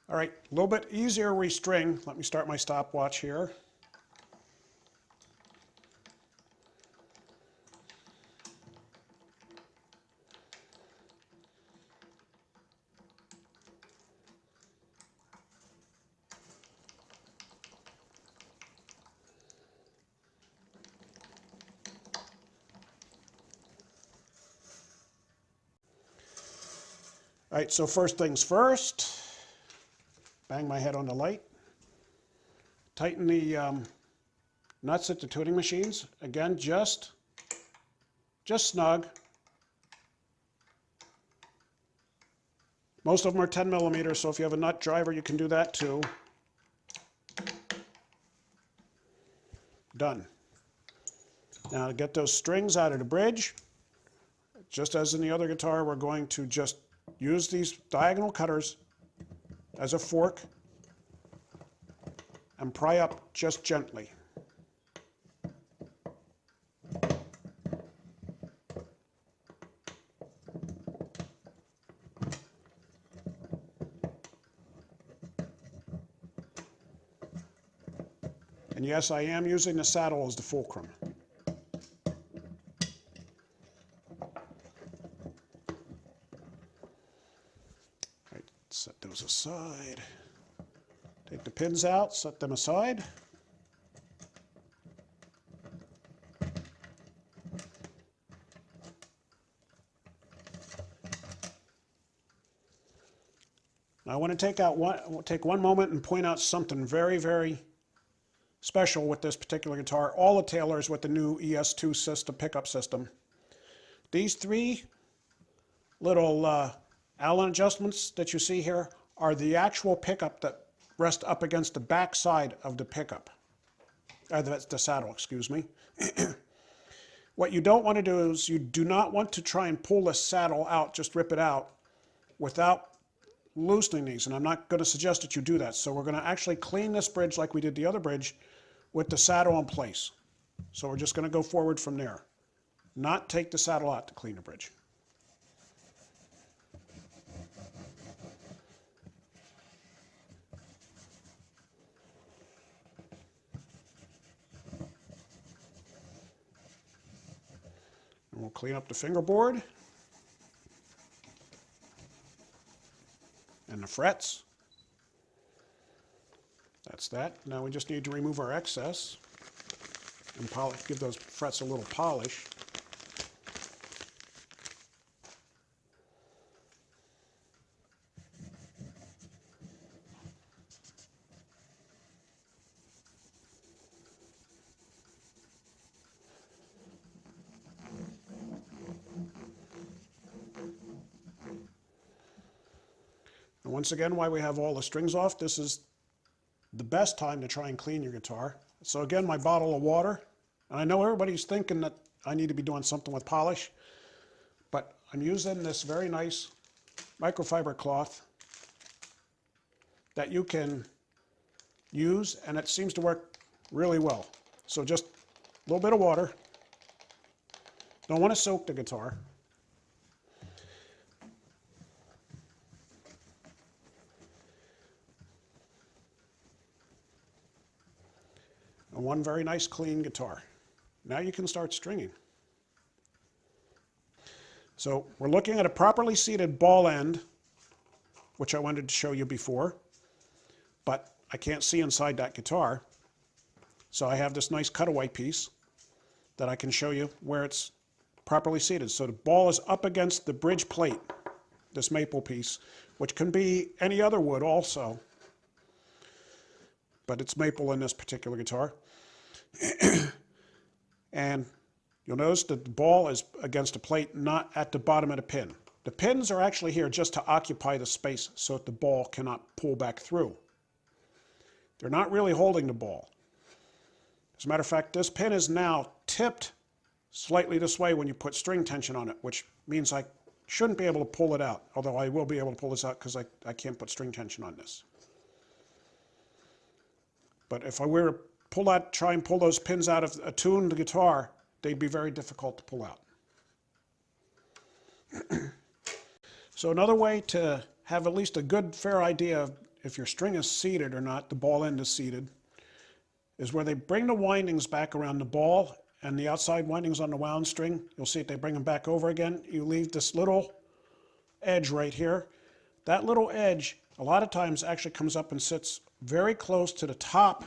All right, a little bit easier restring. Let me start my stopwatch here. All right, so first things first, bang my head on the light. Tighten the nuts at the tuning machines. Again, just snug. Most of them are 10 millimeters, so if you have a nut driver, you can do that too. Done. Now to get those strings out of the bridge, just as in the other guitar, we're going to just use these diagonal cutters as a fork and pry up just gently. And yes, I am using the saddle as the fulcrum. Right, set those aside. Take the pins out, set them aside. Now I want to take one moment and point out something very, very special with this particular guitar. All the Taylors with the new ES2 system, pickup system. These three little Allen adjustments that you see here are the actual pickup that rest up against the back side of the pickup. The saddle, excuse me. What you don't want to do is you do not want to try and pull the saddle out, just rip it out, without loosening these. And I'm not going to suggest that you do that. So we're going to actually clean this bridge like we did the other bridge with the saddle in place. So we're just going to go forward from there. Not take the saddle out to clean the bridge. And we'll clean up the fingerboard and the frets. That's that. Now we just need to remove our excess and polish, give those frets a little polish. And once again, while we have all the strings off, this is the best time to try and clean your guitar. So again, my bottle of water, and I know everybody's thinking that I need to be doing something with polish, but I'm using this very nice microfiber cloth that you can use, and it seems to work really well. So just a little bit of water. Don't want to soak the guitar. And one very nice clean guitar. Now you can start stringing. So we're looking at a properly seated ball end, which I wanted to show you before, but I can't see inside that guitar. So I have this nice cutaway piece that I can show you where it's properly seated. So the ball is up against the bridge plate, this maple piece, which can be any other wood also, but it's maple in this particular guitar. And you'll notice that the ball is against the plate, not at the bottom of the pin. The pins are actually here just to occupy the space so that the ball cannot pull back through. They're not really holding the ball. As a matter of fact, this pin is now tipped slightly this way when you put string tension on it, which means I shouldn't be able to pull it out, although I will be able to pull this out because I can't put string tension on this. But if I were to try and pull those pins out of a tuned guitar, they'd be very difficult to pull out. So another way to have at least a good, fair idea of if your string is seated or not, the ball end is seated, is where they bring the windings back around the ball and the outside windings on the wound string. You'll see it, they bring them back over again. You leave this little edge right here. That little edge, a lot of times, actually comes up and sits very close to the top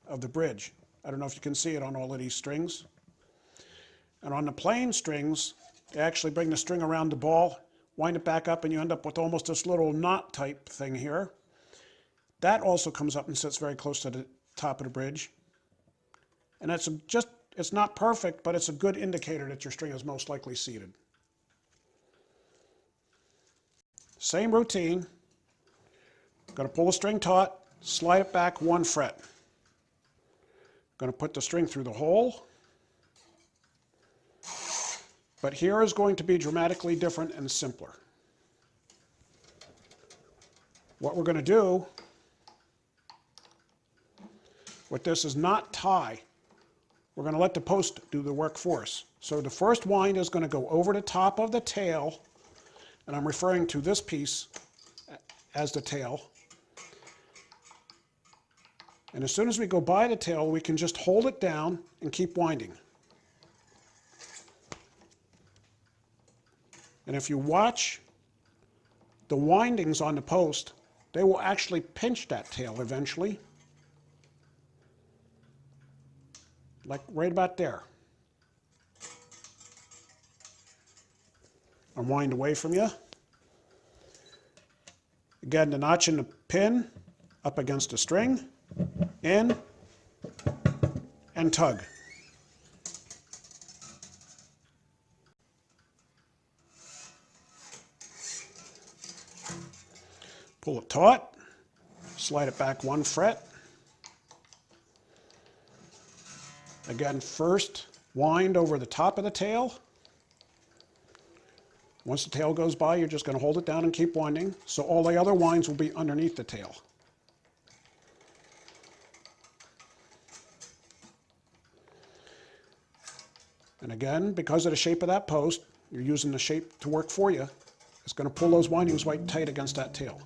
of the bridge. I don't know if you can see it on all of these strings. And on the plain strings, they actually bring the string around the ball, wind it back up, and you end up with almost this little knot type thing here. That also comes up and sits very close to the top of the bridge. And that's just, it's not perfect, but it's a good indicator that your string is most likely seated. Same routine. Going to pull the string taut, slide it back 1 fret. Going to put the string through the hole. But here is going to be dramatically different and simpler. What we're going to do with this is not tie. We're going to let the post do the work for us. So the first wind is going to go over the top of the tail, and I'm referring to this piece as the tail. And as soon as we go by the tail, we can just hold it down and keep winding. And if you watch the windings on the post, they will actually pinch that tail eventually. Like right about there. And wind away from you. Again, the notch in the pin up against the string, in, and tug. Pull it taut, slide it back 1 fret. Again, first wind over the top of the tail. Once the tail goes by, you're just going to hold it down and keep winding, so all the other winds will be underneath the tail. And again, because of the shape of that post, you're using the shape to work for you. It's going to pull those windings right tight against that tail.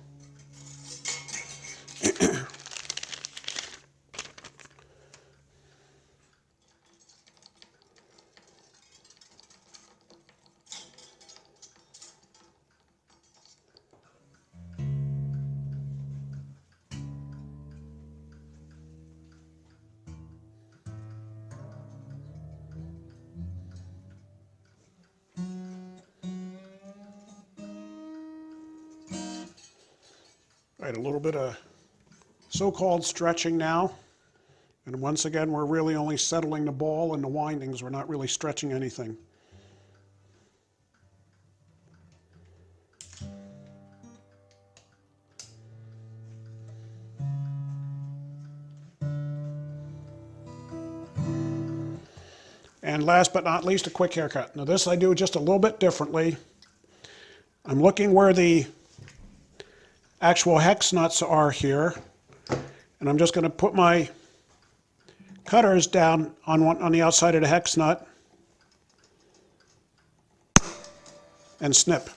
Right, a little bit of so-called stretching now. And once again, we're really only settling the ball and the windings. We're not really stretching anything. And last but not least, a quick haircut. Now this I do just a little bit differently. I'm looking where the actual hex nuts are here, and I'm just going to put my cutters down on the outside of the hex nut and snip.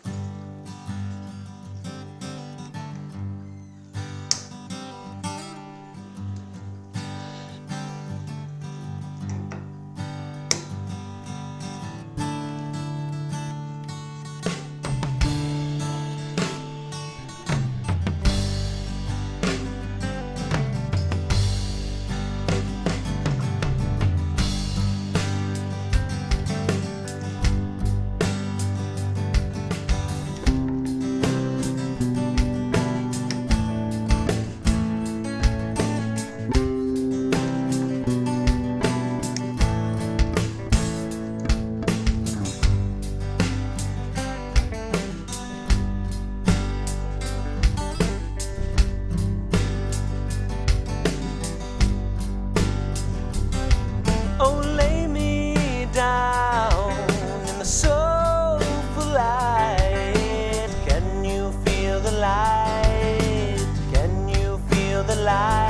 Can you feel the light?